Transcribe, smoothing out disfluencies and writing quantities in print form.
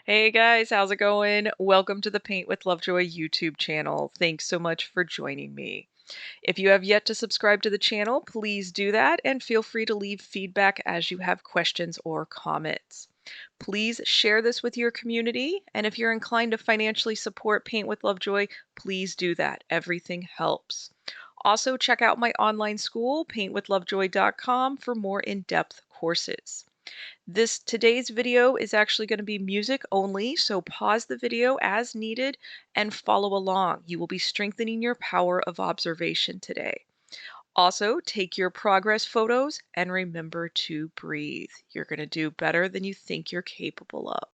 Hey guys, how's it going? Welcome to the Paint with Lovejoy YouTube channel. Thanks so much for joining me. If you have yet to subscribe to the channel, please do that and feel free to leave feedback as you have questions or comments. Please share this with your community, and if you're inclined to financially support Paint with Lovejoy, please do that. Everything helps. Also, check out my online school, paintwithlovejoy.com, for more in-depth courses. Today's video is actually going to be music only, so pause the video as needed and follow along. You will be strengthening your power of observation today. Also, take your progress photos and remember to breathe. You're going to do better than you think you're capable of.